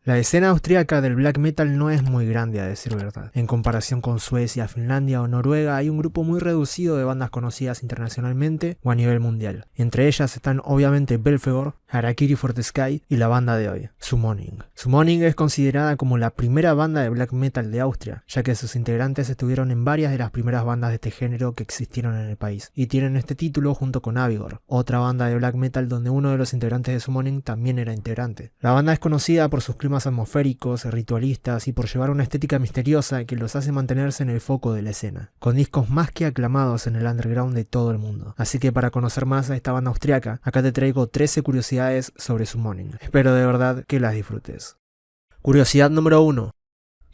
La escena austríaca del black metal no es muy grande, a decir verdad. En comparación con Suecia, Finlandia o Noruega, hay un grupo muy reducido de bandas conocidas internacionalmente o a nivel mundial. Entre ellas están obviamente Belfegor, Harakiri for the Sky y la banda de hoy, Summoning. Summoning es considerada como la primera banda de black metal de Austria, ya que sus integrantes estuvieron en varias de las primeras bandas de este género que existieron en el país, y tienen este título junto con Avigor, otra banda de black metal donde uno de los integrantes de Summoning también era integrante. La banda es conocida por sus climas atmosféricos, ritualistas y por llevar una estética misteriosa que los hace mantenerse en el foco de la escena, con discos más que aclamados en el underground de todo el mundo. Así que para conocer más a esta banda austriaca, acá te traigo 13 curiosidades sobre Summoning. Espero de verdad que las disfrutes. Curiosidad número 1.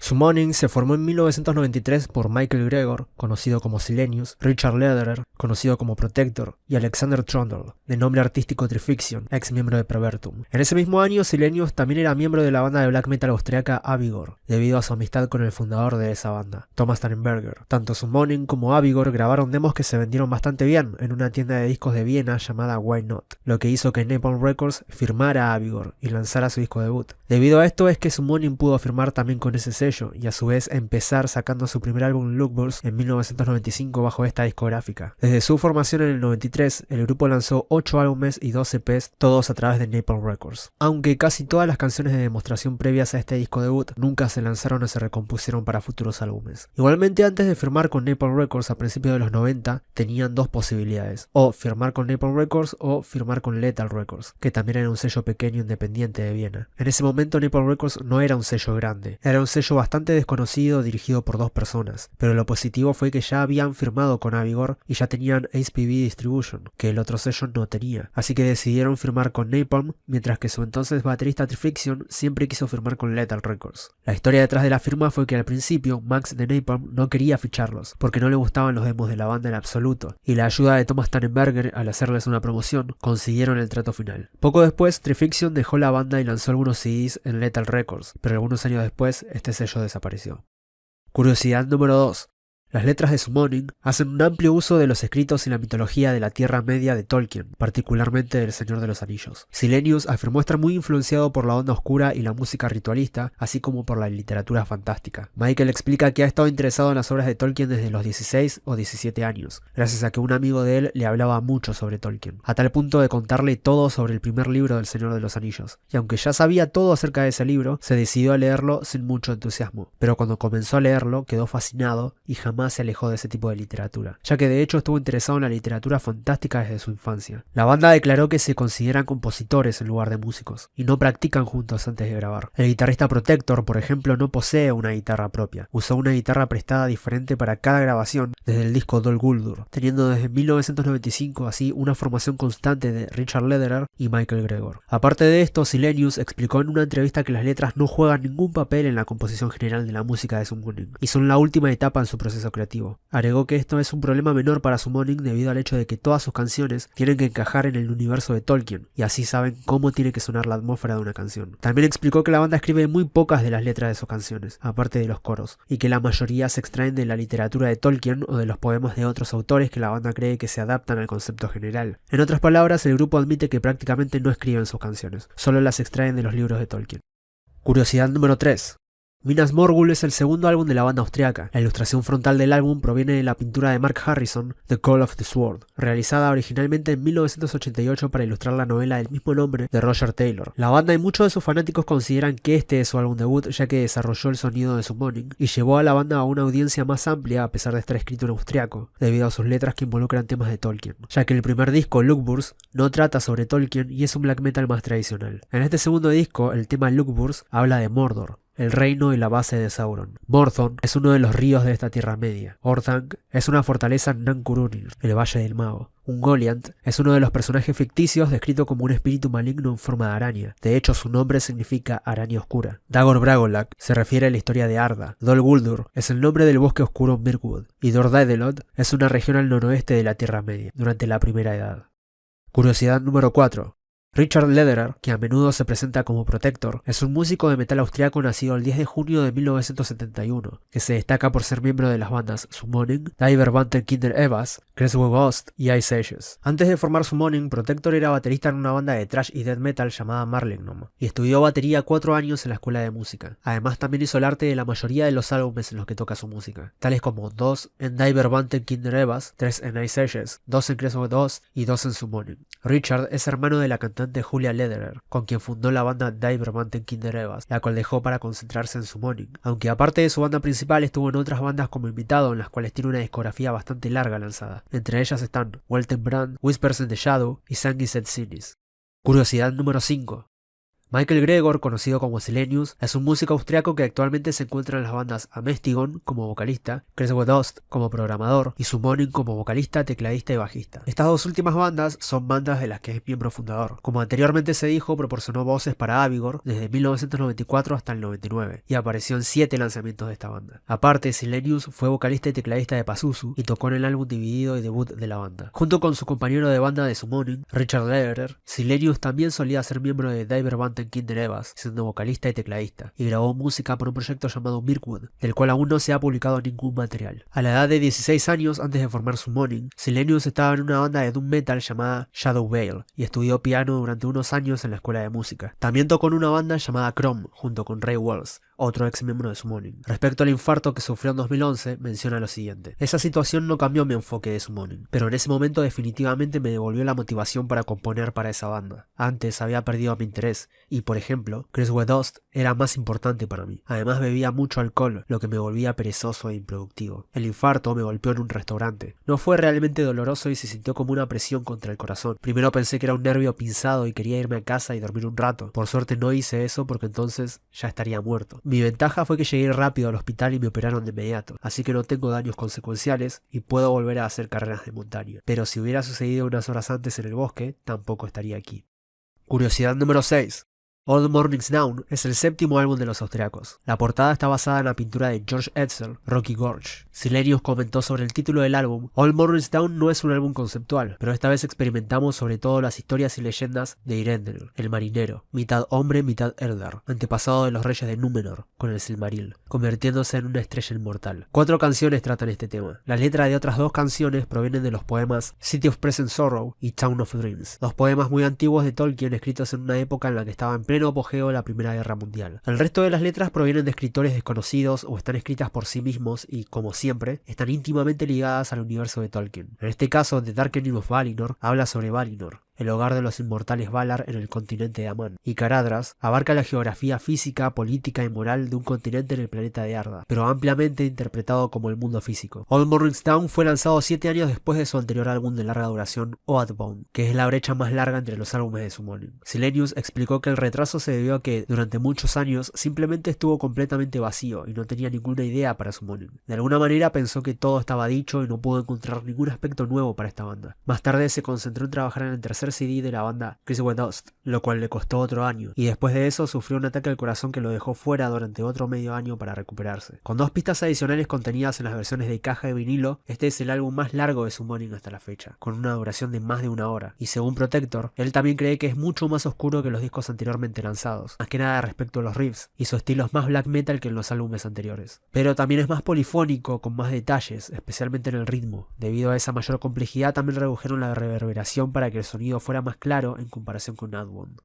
Summoning se formó en 1993 por Michael Gregor, conocido como Silenius, Richard Lederer, conocido como Protector, y Alexander Trondle, de nombre artístico Trifixion, ex miembro de Pervertum. En ese mismo año, Silenius también era miembro de la banda de black metal austriaca Avigor, debido a su amistad con el fundador de esa banda, Thomas Tannenberger. Tanto Summoning como Avigor grabaron demos que se vendieron bastante bien en una tienda de discos de Viena llamada Why Not, lo que hizo que Napalm Records firmara a Avigor y lanzara su disco debut. Debido a esto es que Summoning pudo firmar también con ese sello y a su vez empezar sacando su primer álbum Lookbulls en 1995 bajo esta discográfica. Desde su formación en el 93, el grupo lanzó 8 álbumes y 2 EPs, todos a través de Napalm Records. Aunque casi todas las canciones de demostración previas a este disco debut nunca se lanzaron o se recompusieron para futuros álbumes. Igualmente, antes de firmar con Napalm Records a principios de los 90, tenían dos posibilidades: o firmar con Napalm Records o firmar con Lethal Records, que también era un sello pequeño independiente de Viena. En ese momento Napalm Records no era un sello grande, era un sello bastante desconocido dirigido por dos personas, pero lo positivo fue que ya habían firmado con Avigor y ya tenían HPV Distribution, que el otro sello no tenía, así que decidieron firmar con Napalm, mientras que su entonces baterista Trifixion siempre quiso firmar con Lethal Records. La historia detrás de la firma fue que al principio Max de Napalm no quería ficharlos, porque no le gustaban los demos de la banda en absoluto, y la ayuda de Thomas Tannenberger al hacerles una promoción, consiguieron el trato final. Poco después, Trifixion dejó la banda y lanzó algunos CDs en Lethal Records, pero algunos años después este sello desapareció. Curiosidad número 2. Las letras de Summoning hacen un amplio uso de los escritos y la mitología de la Tierra Media de Tolkien, particularmente del Señor de los Anillos. Silenius afirmó estar muy influenciado por la onda oscura y la música ritualista, así como por la literatura fantástica. Michael explica que ha estado interesado en las obras de Tolkien desde los 16 o 17 años, gracias a que un amigo de él le hablaba mucho sobre Tolkien, a tal punto de contarle todo sobre el primer libro del Señor de los Anillos, y aunque ya sabía todo acerca de ese libro, se decidió a leerlo sin mucho entusiasmo, pero cuando comenzó a leerlo quedó fascinado y jamás se alejó de ese tipo de literatura, ya que de hecho estuvo interesado en la literatura fantástica desde su infancia. La banda declaró que se consideran compositores en lugar de músicos, y no practican juntos antes de grabar. El guitarrista Protector, por ejemplo, no posee una guitarra propia, usó una guitarra prestada diferente para cada grabación desde el disco Dol Guldur, teniendo desde 1995 así una formación constante de Richard Lederer y Michael Gregor. Aparte de esto, Silenius explicó en una entrevista que las letras no juegan ningún papel en la composición general de la música de Summoning, y son la última etapa en su proceso creativo. Agregó que esto es un problema menor para Summoning debido al hecho de que todas sus canciones tienen que encajar en el universo de Tolkien, y así saben cómo tiene que sonar la atmósfera de una canción. También explicó que la banda escribe muy pocas de las letras de sus canciones, aparte de los coros, y que la mayoría se extraen de la literatura de Tolkien o de los poemas de otros autores que la banda cree que se adaptan al concepto general. En otras palabras, el grupo admite que prácticamente no escriben sus canciones, solo las extraen de los libros de Tolkien. Curiosidad número 3. Minas Morgul es el segundo álbum de la banda austriaca. La ilustración frontal del álbum proviene de la pintura de Mark Harrison, The Call of the Sword, realizada originalmente en 1988 para ilustrar la novela del mismo nombre de Roger Taylor. La banda y muchos de sus fanáticos consideran que este es su álbum debut, ya que desarrolló el sonido de Summoning y llevó a la banda a una audiencia más amplia a pesar de estar escrito en austriaco, debido a sus letras que involucran temas de Tolkien, ya que el primer disco, Lookbulls, no trata sobre Tolkien y es un black metal más tradicional. En este segundo disco, el tema Lookbulls habla de Mordor, el reino y la base de Sauron. Morthon es uno de los ríos de esta Tierra Media. Orthanc es una fortaleza en Nankurunir, el Valle del Mago. Ungoliant es uno de los personajes ficticios descrito como un espíritu maligno en forma de araña. De hecho, su nombre significa araña oscura. Dagor Bragolak se refiere a la historia de Arda. Dol Guldur es el nombre del bosque oscuro Mirkwood. Y Dor Daedalot es una región al noroeste de la Tierra Media, durante la Primera Edad. Curiosidad número 4. Richard Lederer, que a menudo se presenta como Protector, es un músico de metal austriaco nacido el 10 de junio de 1971, que se destaca por ser miembro de las bandas Summoning, Die Verwandten Kinder Evas, Creswell Ghost y Ice Ages. Antes de formar Summoning, Protector era baterista en una banda de thrash y death metal llamada Marlegnum, y estudió batería 4 años en la escuela de música. Además también hizo el arte de la mayoría de los álbumes en los que toca su música, tales como 2 en Die Verwandten Kinder Evas, 3 en Ice Ages, 2 en Creswell Ghost y 2 en Summoning. Richard es hermano de la cantante Julia Lederer, con quien fundó la banda Die Verwandten Kinder Evas, la cual dejó para concentrarse en Summoning, aunque aparte de su banda principal estuvo en otras bandas como invitado en las cuales tiene una discografía bastante larga lanzada. Entre ellas están Weltenbrand, Whispers in the Shadow y Sanguis et Sinis. Curiosidad número 5. Michael Gregor, conocido como Silenius, es un músico austriaco que actualmente se encuentra en las bandas Amestigon como vocalista, Creswell Ghost como programador y Summoning como vocalista, tecladista y bajista. Estas dos últimas bandas son bandas de las que es miembro fundador. Como anteriormente se dijo, proporcionó voces para Avigor desde 1994 hasta el 99 y apareció en 7 lanzamientos de esta banda. Aparte, Silenius fue vocalista y tecladista de Pazuzu y tocó en el álbum dividido y debut de la banda. Junto con su compañero de banda de Summoning, Richard Lederer, Silenius también solía ser miembro de Die Verwandten Kinder Evas, siendo vocalista y tecladista, y grabó música para un proyecto llamado Mirkwood, del cual aún no se ha publicado ningún material. A la edad de 16 años, antes de formar Summoning, Silenius estaba en una banda de doom metal llamada Shadow Veil, y estudió piano durante unos años en la escuela de música. También tocó en una banda llamada Chrome, junto con Ray Wells, otro ex miembro de Summoning. Respecto al infarto que sufrió en 2011, menciona lo siguiente: esa situación no cambió mi enfoque de Summoning, pero en ese momento definitivamente me devolvió la motivación para componer para esa banda. Antes había perdido mi interés, y por ejemplo, Creswell Ghost era más importante para mí. Además bebía mucho alcohol, lo que me volvía perezoso e improductivo. El infarto me golpeó en un restaurante. No fue realmente doloroso y se sintió como una presión contra el corazón. Primero pensé que era un nervio pinzado y quería irme a casa y dormir un rato. Por suerte no hice eso porque entonces ya estaría muerto. Mi ventaja fue que llegué rápido al hospital y me operaron de inmediato, así que no tengo daños consecuenciales y puedo volver a hacer carreras de montaña. Pero si hubiera sucedido unas horas antes en el bosque, tampoco estaría aquí. Curiosidad número 6. All Mornings Down es el 7º álbum de los austriacos. La portada está basada en la pintura de George Edsel, Rocky Gorge. Silenius comentó sobre el título del álbum: All Mornings Down no es un álbum conceptual, pero esta vez experimentamos sobre todo las historias y leyendas de Eärendil, el marinero, mitad hombre, mitad Eldar, antepasado de los reyes de Númenor, con el Silmaril, convirtiéndose en una estrella inmortal. 4 canciones tratan este tema. La letra de otras 2 canciones provienen de los poemas City of Present Sorrow y Town of Dreams, 2 poemas muy antiguos de Tolkien escritos en una época en la que estaba en pleno apogeo de la Primera Guerra Mundial. El resto de las letras provienen de escritores desconocidos o están escritas por sí mismos y, como siempre, están íntimamente ligadas al universo de Tolkien. En este caso, The Darkening of Valinor habla sobre Valinor, el hogar de los inmortales Valar en el continente de Aman, y Caradhras abarca la geografía física, política y moral de un continente en el planeta de Arda, pero ampliamente interpretado como el mundo físico. All Mornings Down fue lanzado 7 años después de su anterior álbum de larga duración, Oathbound, que es la brecha más larga entre los álbumes de Summoning. Silenius explicó que el retraso se debió a que durante muchos años simplemente estuvo completamente vacío y no tenía ninguna idea para Summoning. De alguna manera pensó que todo estaba dicho y no pudo encontrar ningún aspecto nuevo para esta banda. Más tarde se concentró en trabajar en el tercer CD de la banda Creswell Ghost, lo cual le costó otro año, y después de eso sufrió un ataque al corazón que lo dejó fuera durante otro medio año para recuperarse. Con 2 pistas adicionales contenidas en las versiones de caja de vinilo, este es el álbum más largo de Summoning hasta la fecha, con una duración de más de 1 hora, y según Protector, él también cree que es mucho más oscuro que los discos anteriormente lanzados, más que nada respecto a los riffs, y su estilo es más black metal que en los álbumes anteriores. Pero también es más polifónico, con más detalles, especialmente en el ritmo. Debido a esa mayor complejidad también redujeron la reverberación para que el sonido fuera más claro en comparación con Oathbound.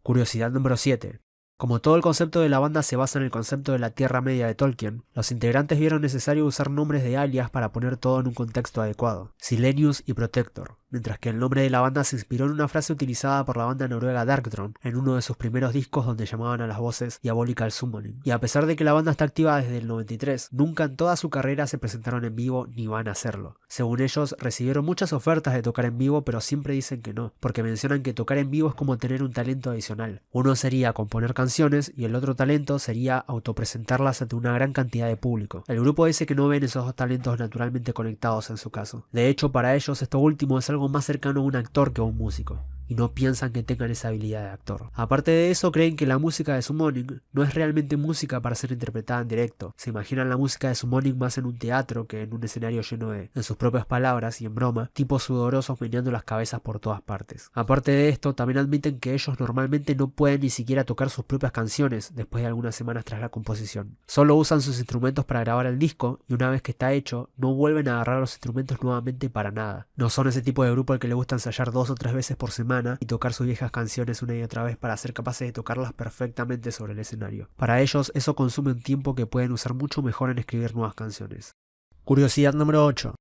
Curiosidad número 7. Como todo el concepto de la banda se basa en el concepto de la Tierra Media de Tolkien, los integrantes vieron necesario usar nombres de alias para poner todo en un contexto adecuado: Silenius y Protector, mientras que el nombre de la banda se inspiró en una frase utilizada por la banda noruega Darkthrone en uno de sus primeros discos donde llamaban a las voces Diabolical Summoning. Y a pesar de que la banda está activa desde el 93, nunca en toda su carrera se presentaron en vivo ni van a hacerlo. Según ellos, recibieron muchas ofertas de tocar en vivo, pero siempre dicen que no, porque mencionan que tocar en vivo es como tener un talento adicional. Uno sería componer canciones y el otro talento sería autopresentarlas ante una gran cantidad de público. El grupo dice que no ven esos 2 talentos naturalmente conectados en su caso. De hecho, para ellos esto último es algo más cercano a un actor que a un músico. y no piensan que tengan esa habilidad de actor. Aparte de eso, creen que la música de Summoning no es realmente música para ser interpretada en directo. Se imaginan la música de Summoning más en un teatro que en un escenario lleno de, en sus propias palabras y en broma, tipos sudorosos meneando las cabezas por todas partes. Aparte de esto, también admiten que ellos normalmente no pueden ni siquiera tocar sus propias canciones después de algunas semanas tras la composición. Solo usan sus instrumentos para grabar el disco y una vez que está hecho, no vuelven a agarrar los instrumentos nuevamente para nada. No son ese tipo de grupo al que le gusta ensayar 2 o 3 veces por semana y tocar sus viejas canciones una y otra vez para ser capaces de tocarlas perfectamente sobre el escenario. Para ellos, eso consume un tiempo que pueden usar mucho mejor en escribir nuevas canciones. Curiosidad número 8.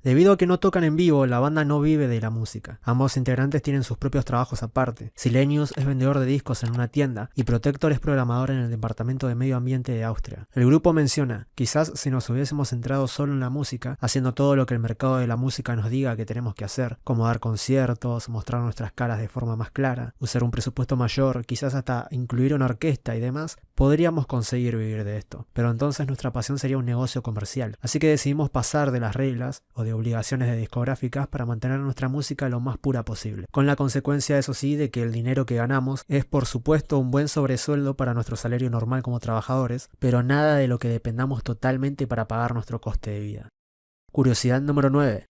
Debido a que no tocan en vivo, la banda no vive de la música. Ambos integrantes tienen sus propios trabajos aparte. Silenius es vendedor de discos en una tienda y Protector es programador en el departamento de medio ambiente de Austria. El grupo menciona: quizás si nos hubiésemos centrado solo en la música, haciendo todo lo que el mercado de la música nos diga que tenemos que hacer, como dar conciertos, mostrar nuestras caras de forma más clara, usar un presupuesto mayor, quizás hasta incluir una orquesta y demás, podríamos conseguir vivir de esto. Pero entonces nuestra pasión sería un negocio comercial. Así que decidimos pasar de las reglas o de obligaciones de discográficas para mantener nuestra música lo más pura posible, con la consecuencia, eso sí, de que el dinero que ganamos es por supuesto un buen sobresueldo para nuestro salario normal como trabajadores, pero nada de lo que dependamos totalmente para pagar nuestro coste de vida. Curiosidad número 9.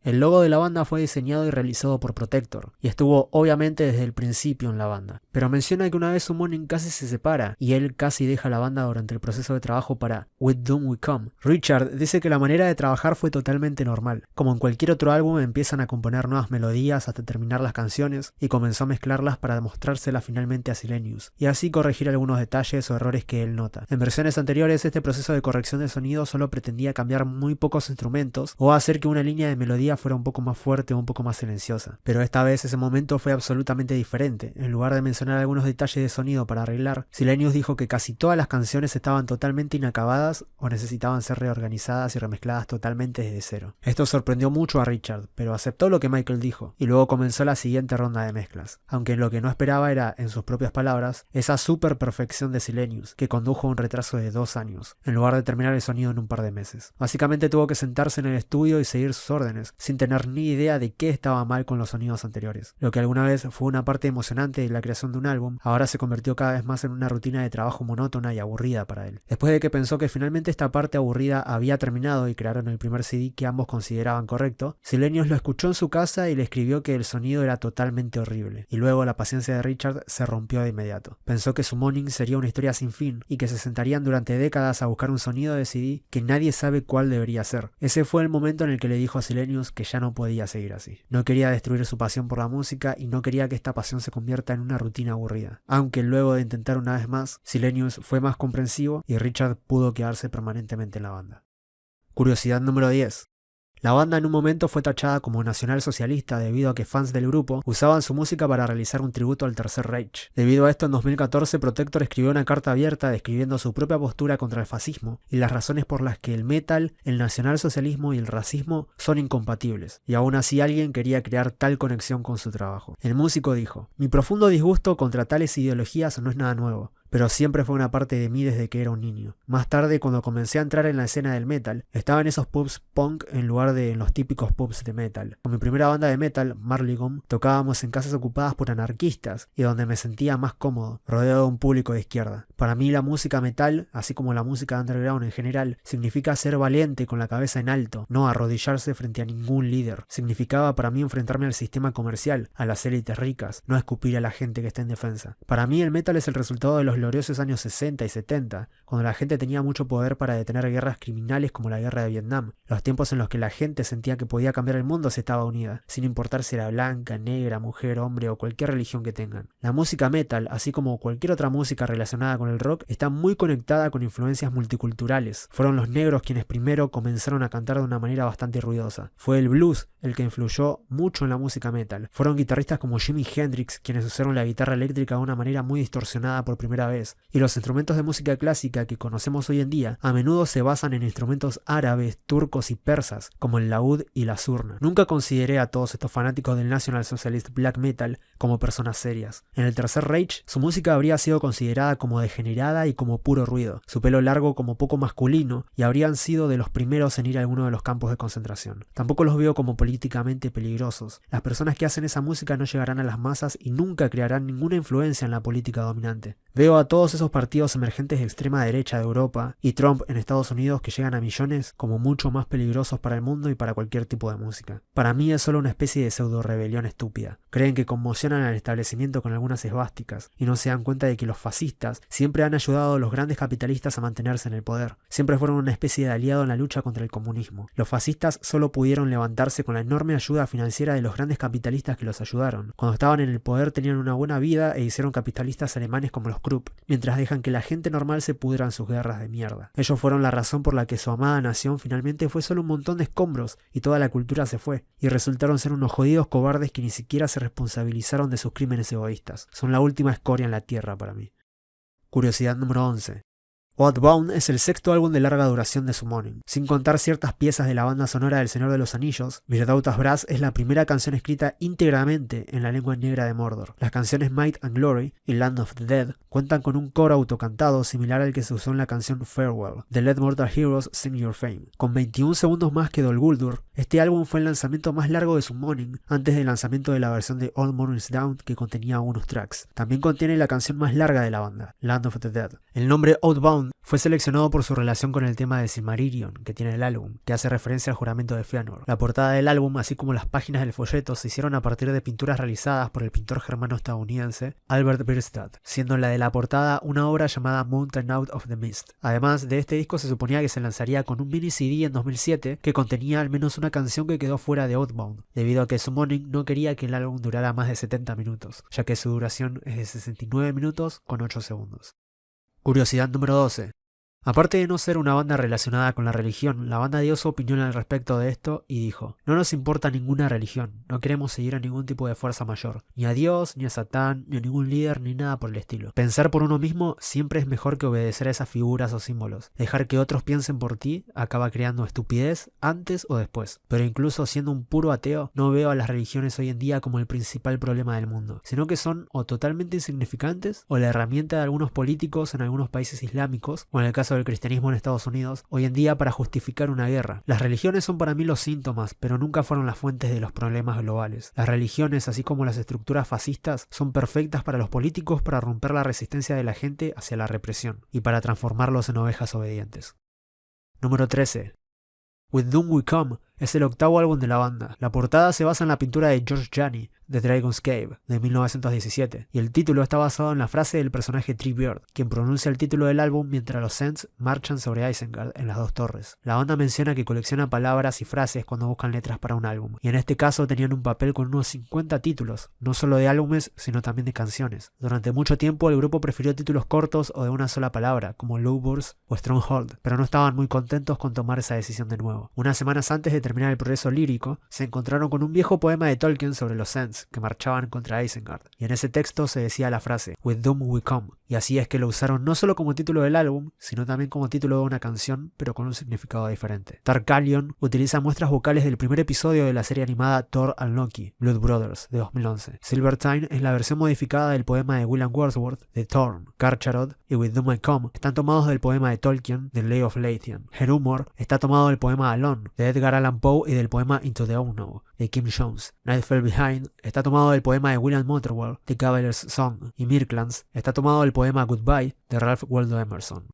El logo de la banda fue diseñado y realizado por Protector, y estuvo obviamente desde el principio en la banda. Pero menciona que una vez Summoning casi se separa, y él casi deja la banda durante el proceso de trabajo para With Doom We Come. Richard dice que la manera de trabajar fue totalmente normal. Como en cualquier otro álbum, empiezan a componer nuevas melodías hasta terminar las canciones, y comenzó a mezclarlas para demostrárselas finalmente a Silenius, y así corregir algunos detalles o errores que él nota. En versiones anteriores, este proceso de corrección de sonido solo pretendía cambiar muy pocos instrumentos, o hacer que una línea de melodía fuera un poco más fuerte o un poco más silenciosa. Pero esta vez ese momento fue absolutamente diferente. En lugar de mencionar algunos detalles de sonido para arreglar, Silenius dijo que casi todas las canciones estaban totalmente inacabadas o necesitaban ser reorganizadas y remezcladas totalmente desde cero. Esto sorprendió mucho a Richard, pero aceptó lo que Michael dijo, y luego comenzó la siguiente ronda de mezclas. Aunque lo que no esperaba era, en sus propias palabras, esa super perfección de Silenius, que condujo a un retraso de 2 años, en lugar de terminar el sonido en un par de meses. Básicamente tuvo que sentarse en el estudio y seguir sus órdenes, sin tener ni idea de qué estaba mal con los sonidos anteriores. Lo que alguna vez fue una parte emocionante de la creación de un álbum, ahora se convirtió cada vez más en una rutina de trabajo monótona y aburrida para él. Después de que pensó que finalmente esta parte aburrida había terminado y crearon el primer CD que ambos consideraban correcto, Silenius lo escuchó en su casa y le escribió que el sonido era totalmente horrible. Y luego la paciencia de Richard se rompió de inmediato. Pensó que Summoning sería una historia sin fin y que se sentarían durante décadas a buscar un sonido de CD que nadie sabe cuál debería ser. Ese fue el momento en el que le dijo a Silenius que ya no podía seguir así. No quería destruir su pasión por la música y no quería que esta pasión se convierta en una rutina aburrida. Aunque luego de intentar una vez más, Silenius fue más comprensivo y Richard pudo quedarse permanentemente en la banda. Curiosidad número 10. La banda en un momento fue tachada como nacionalsocialista debido a que fans del grupo usaban su música para realizar un tributo al Tercer Reich. Debido a esto, en 2014 Protector escribió una carta abierta describiendo su propia postura contra el fascismo y las razones por las que el metal, el nacionalsocialismo y el racismo son incompatibles, y aún así alguien quería crear tal conexión con su trabajo. El músico dijo: "Mi profundo disgusto contra tales ideologías no es nada nuevo, pero siempre fue una parte de mí desde que era un niño. Más tarde, cuando comencé a entrar en la escena del metal, estaba en esos pubs punk en lugar de en los típicos pubs de metal. Con mi primera banda de metal, Marligom, tocábamos en casas ocupadas por anarquistas y donde me sentía más cómodo, rodeado de un público de izquierda. Para mí la música metal, así como la música underground en general, significa ser valiente con la cabeza en alto, no arrodillarse frente a ningún líder. Significaba para mí enfrentarme al sistema comercial, a las élites ricas, no escupir a la gente que está en defensa. Para mí el metal es el resultado de los gloriosos años 60 y 70, cuando la gente tenía mucho poder para detener guerras criminales como la guerra de Vietnam, los tiempos en los que la gente sentía que podía cambiar el mundo si estaba unida, sin importar si era blanca, negra, mujer, hombre o cualquier religión que tengan. La música metal, así como cualquier otra música relacionada con el rock, está muy conectada con influencias multiculturales. Fueron los negros quienes primero comenzaron a cantar de una manera bastante ruidosa. Fue el blues el que influyó mucho en la música metal. Fueron guitarristas como Jimi Hendrix quienes usaron la guitarra eléctrica de una manera muy distorsionada por primera vez. Y los instrumentos de música clásica que conocemos hoy en día a menudo se basan en instrumentos árabes, turcos y persas, como el laúd y la zurna. Nunca consideré a todos estos fanáticos del National Socialist Black Metal como personas serias. En el Tercer Reich, su música habría sido considerada como degenerada y como puro ruido, su pelo largo como poco masculino, y habrían sido de los primeros en ir a alguno de los campos de concentración. Tampoco los veo como políticamente peligrosos. Las personas que hacen esa música no llegarán a las masas y nunca crearán ninguna influencia en la política dominante. Veo a todos esos partidos emergentes de extrema derecha de Europa y Trump en Estados Unidos que llegan a millones como mucho más peligrosos para el mundo y para cualquier tipo de música. Para mí es solo una especie de pseudo rebelión estúpida. Creen que conmocionan al establecimiento con algunas esvásticas y no se dan cuenta de que los fascistas siempre han ayudado a los grandes capitalistas a mantenerse en el poder. Siempre fueron una especie de aliado en la lucha contra el comunismo. Los fascistas solo pudieron levantarse con la enorme ayuda financiera de los grandes capitalistas que los ayudaron. Cuando estaban en el poder tenían una buena vida e hicieron capitalistas alemanes como los Krupp, mientras dejan que la gente normal se pudra en sus guerras de mierda. Ellos fueron la razón por la que su amada nación finalmente fue solo un montón de escombros y toda la cultura se fue, y resultaron ser unos jodidos cobardes que ni siquiera se responsabilizaron de sus crímenes egoístas. Son la última escoria en la tierra para mí. Curiosidad número 11. Oathbound es el sexto álbum de larga duración de Summoning. Sin contar ciertas piezas de la banda sonora del Señor de los Anillos, Mirdoutas Brass es la primera canción escrita íntegramente en la lengua negra de Mordor. Las canciones Might and Glory y Land of the Dead cuentan con un coro autocantado similar al que se usó en la canción Farewell, The Let Mortal Heroes Sing Your Fame. Con 21 segundos más que Dol Guldur, este álbum fue el lanzamiento más largo de Summoning antes del lanzamiento de la versión de All Morning's Down, que contenía unos tracks. También contiene la canción más larga de la banda, Land of the Dead. El nombre Oathbound fue seleccionado por su relación con el tema de Silmarillion que tiene el álbum, que hace referencia al juramento de Fëanor. La portada del álbum, así como las páginas del folleto, se hicieron a partir de pinturas realizadas por el pintor germano-estadounidense Albert Bierstadt, siendo la de la portada una obra llamada Mountain Out of the Mist. Además de este disco, se suponía que se lanzaría con un mini CD en 2007 que contenía al menos una canción que quedó fuera de Oathbound, debido a que Summoning no quería que el álbum durara más de 70 minutos, ya que su duración es de 69 minutos con 8 segundos. Curiosidad número 12. Aparte de no ser una banda relacionada con la religión, la banda dio su opinión al respecto de esto y dijo: no nos importa ninguna religión, no queremos seguir a ningún tipo de fuerza mayor, ni a Dios, ni a Satán, ni a ningún líder, ni nada por el estilo. Pensar por uno mismo siempre es mejor que obedecer a esas figuras o símbolos. Dejar que otros piensen por ti acaba creando estupidez antes o después. Pero incluso siendo un puro ateo, no veo a las religiones hoy en día como el principal problema del mundo, sino que son o totalmente insignificantes o la herramienta de algunos políticos en algunos países islámicos, o en el caso del cristianismo en Estados Unidos, hoy en día para justificar una guerra. Las religiones son para mí los síntomas, pero nunca fueron las fuentes de los problemas globales. Las religiones, así como las estructuras fascistas, son perfectas para los políticos para romper la resistencia de la gente hacia la represión y para transformarlos en ovejas obedientes. Número 13. With Doom We Come es el octavo álbum de la banda. La portada se basa en la pintura de George Janney, The Dragon's Cave, de 1917, y el título está basado en la frase del personaje Treebeard, quien pronuncia el título del álbum mientras los Ents marchan sobre Isengard en las dos torres. La banda menciona que colecciona palabras y frases cuando buscan letras para un álbum, y en este caso tenían un papel con unos 50 títulos, no solo de álbumes, sino también de canciones. Durante mucho tiempo el grupo prefirió títulos cortos o de una sola palabra, como Lowburs o Stronghold, pero no estaban muy contentos con tomar esa decisión de nuevo. Unas semanas antes de terminar el progreso lírico, se encontraron con un viejo poema de Tolkien sobre los Ents que marchaban contra Isengard, y en ese texto se decía la frase With Doom We Come, y así es que lo usaron no solo como título del álbum, sino también como título de una canción, pero con un significado diferente. Tarkalion utiliza muestras vocales del primer episodio de la serie animada Thor and Loki, Blood Brothers, de 2011. Silvertine es la versión modificada del poema de William Wordsworth, de Thorn. Karcharod y With Doom I Come están tomados del poema de Tolkien, The Lay of Lathian. Herumor está tomado del poema Alone, de Edgar Allan Poe, y del poema Into the Unknown, de Kim Jones. Night Fell Behind está tomado del poema de William Motherwell, The Cavalier's Song, y Mirklands está tomado del poema Goodbye, de Ralph Waldo Emerson.